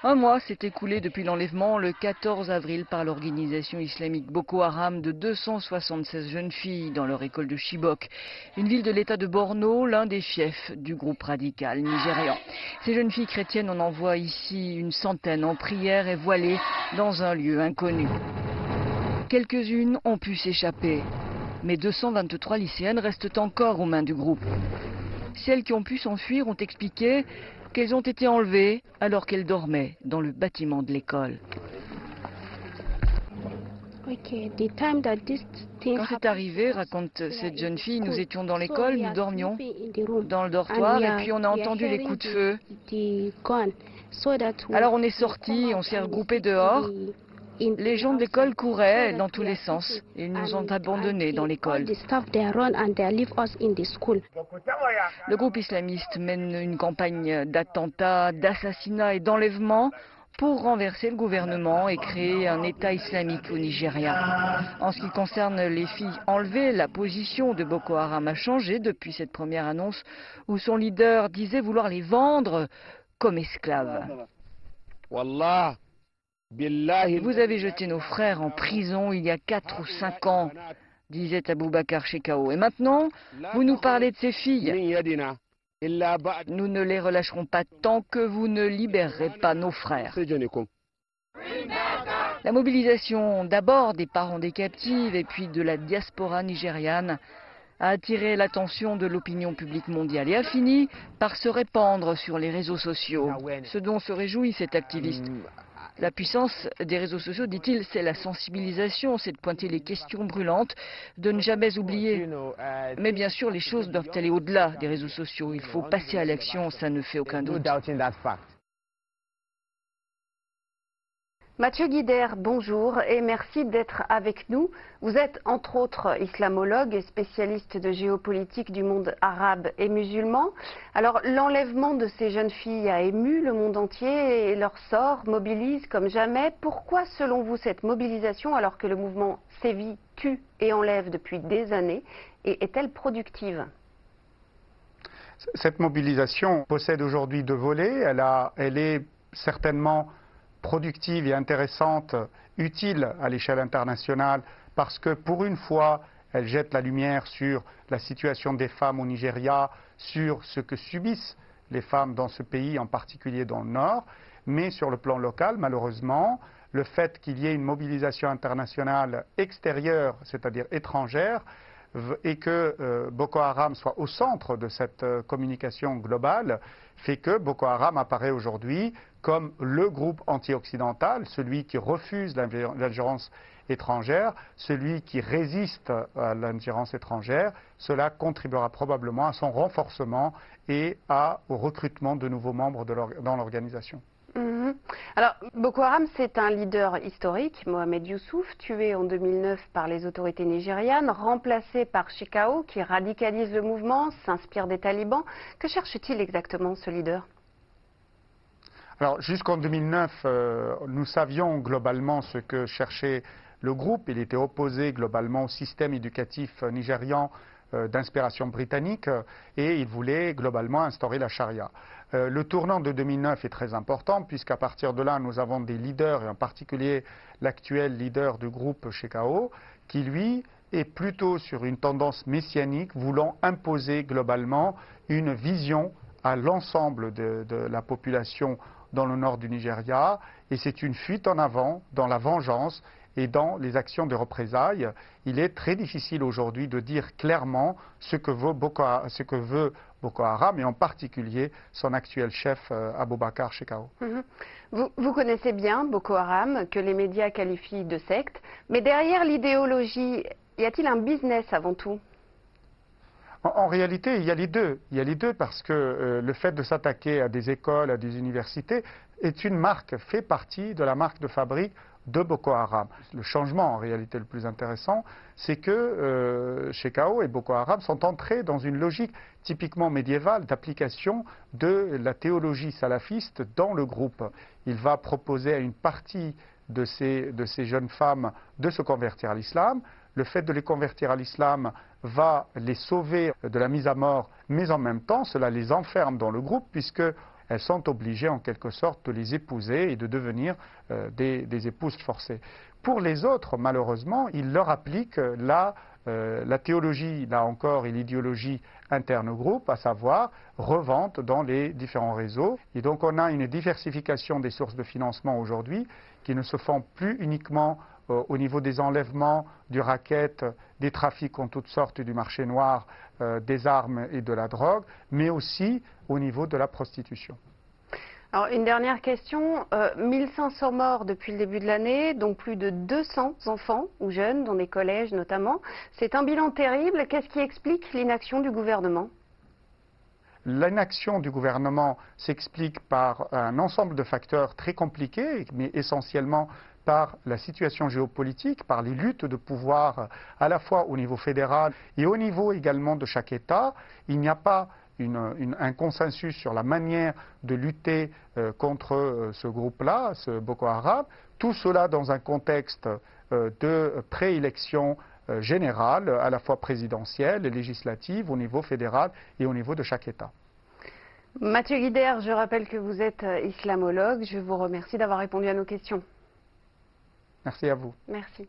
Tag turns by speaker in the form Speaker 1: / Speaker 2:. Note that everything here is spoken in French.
Speaker 1: Un mois s'est écoulé depuis l'enlèvement le 14 avril par l'organisation islamique Boko Haram de 276 jeunes filles dans leur école de Chibok, une ville de l'état de Borno, l'un des fiefs du groupe radical nigérian. Ces jeunes filles chrétiennes, on en voit ici une centaine en prière et voilées dans un lieu inconnu. Quelques-unes ont pu s'échapper, mais 223 lycéennes restent encore aux mains du groupe. Celles qui ont pu s'enfuir ont expliqué qu'elles ont été enlevées alors qu'elles dormaient dans le bâtiment de l'école. Quand c'est arrivé, raconte cette jeune fille, nous étions dans l'école, nous dormions dans le dortoir et puis on a entendu les coups de feu. Alors on est sortis, on s'est regroupés dehors. Les gens de l'école couraient dans tous les sens. Ils nous ont abandonnés dans l'école. Le groupe islamiste mène une campagne d'attentats, d'assassinats et d'enlèvements pour renverser le gouvernement et créer un État islamique au Nigeria. En ce qui concerne les filles enlevées, la position de Boko Haram a changé depuis cette première annonce où son leader disait vouloir les vendre comme esclaves. Vous avez jeté nos frères en prison il y a 4 ou 5 ans, disait Aboubacar Shekau. Et maintenant, vous nous parlez de ces filles. Nous ne les relâcherons pas tant que vous ne libérerez pas nos frères. La mobilisation d'abord des parents des captives et puis de la diaspora nigériane a attiré l'attention de l'opinion publique mondiale et a fini par se répandre sur les réseaux sociaux, ce dont se réjouit cet activiste. La puissance des réseaux sociaux, dit-il, c'est la sensibilisation, c'est de pointer les questions brûlantes, de ne jamais oublier. Mais bien sûr, les choses doivent aller au-delà des réseaux sociaux. Il faut passer à l'action, ça ne fait aucun doute.
Speaker 2: Mathieu Guider, bonjour et merci d'être avec nous. Vous êtes entre autres islamologue et spécialiste de géopolitique du monde arabe et musulman. Alors l'enlèvement de ces jeunes filles a ému le monde entier et leur sort mobilise comme jamais. Pourquoi selon vous cette mobilisation alors que le mouvement sévit, tue et enlève depuis des années et est-elle productive ?
Speaker 3: Cette mobilisation possède aujourd'hui 2 volets. Elle est certainement productive et intéressante, utile à l'échelle internationale, parce que pour une fois, elle jette la lumière sur la situation des femmes au Nigeria, sur ce que subissent les femmes dans ce pays, en particulier dans le Nord. Mais sur le plan local, malheureusement, le fait qu'il y ait une mobilisation internationale extérieure, c'est-à-dire étrangère, et que Boko Haram soit au centre de cette communication globale, fait que Boko Haram apparaît aujourd'hui comme le groupe anti-occidental, celui qui refuse l'ingérence étrangère, celui qui résiste à l'ingérence étrangère. Cela contribuera probablement à son renforcement et au recrutement de nouveaux membres dans l'organisation.
Speaker 2: Alors, Boko Haram, c'est un leader historique, Mohamed Youssouf, tué en 2009 par les autorités nigérianes, remplacé par Shekau, qui radicalise le mouvement, s'inspire des talibans. Que cherche-t-il exactement, ce leader ?
Speaker 3: Alors, jusqu'en 2009, nous savions globalement ce que cherchait le groupe. Il était opposé globalement au système éducatif nigérian d'inspiration britannique et il voulait globalement instaurer la charia. Le tournant de 2009 est très important puisqu'à partir de là, nous avons des leaders, et en particulier l'actuel leader du groupe Shekau, qui lui est plutôt sur une tendance messianique, voulant imposer globalement une vision à l'ensemble de la population dans le nord du Nigeria, et c'est une fuite en avant dans la vengeance et dans les actions de représailles. Il est très difficile aujourd'hui de dire clairement ce que veut Boko Haram et en particulier son actuel chef Aboubacar Shekau.
Speaker 2: Vous connaissez bien Boko Haram, que les médias qualifient de secte, mais derrière l'idéologie, y a-t-il un business avant tout ?
Speaker 3: En réalité, il y a les deux. Il y a les deux parce que le fait de s'attaquer à des écoles, à des universités, est une marque, fait partie de la marque de fabrique de Boko Haram. Le changement, en réalité, le plus intéressant, c'est que Shekau et Boko Haram sont entrés dans une logique typiquement médiévale d'application de la théologie salafiste dans le groupe. Il va proposer à une partie de ces jeunes femmes de se convertir à l'islam. Le fait de les convertir à l'islam va les sauver de la mise à mort, mais en même temps, cela les enferme dans le groupe, puisque elles sont obligées en quelque sorte de les épouser et de devenir des épouses forcées. Pour les autres, malheureusement, ils leur appliquent la théologie, là encore, et l'idéologie interne au groupe, à savoir revente dans les différents réseaux. Et donc on a une diversification des sources de financement aujourd'hui qui ne se font plus uniquement au niveau des enlèvements, du racket, des trafics en toutes sortes, du marché noir, des armes et de la drogue, mais aussi au niveau de la prostitution.
Speaker 2: Alors, une dernière question. 1500 morts depuis le début de l'année, dont plus de 200 enfants ou jeunes, dans des collèges notamment. C'est un bilan terrible. Qu'est-ce qui explique l'inaction du gouvernement ?
Speaker 3: L'inaction du gouvernement s'explique par un ensemble de facteurs très compliqués, mais essentiellement par la situation géopolitique, par les luttes de pouvoir à la fois au niveau fédéral et au niveau également de chaque État. Il n'y a pas un consensus sur la manière de lutter contre ce groupe-là, ce Boko Haram. Tout cela dans un contexte de préélection générale, à la fois présidentielle et législative, au niveau fédéral et au niveau de chaque État.
Speaker 2: Mathieu Guidère, je rappelle que vous êtes islamologue. Je vous remercie d'avoir répondu à nos questions.
Speaker 3: Merci à vous.
Speaker 2: Merci.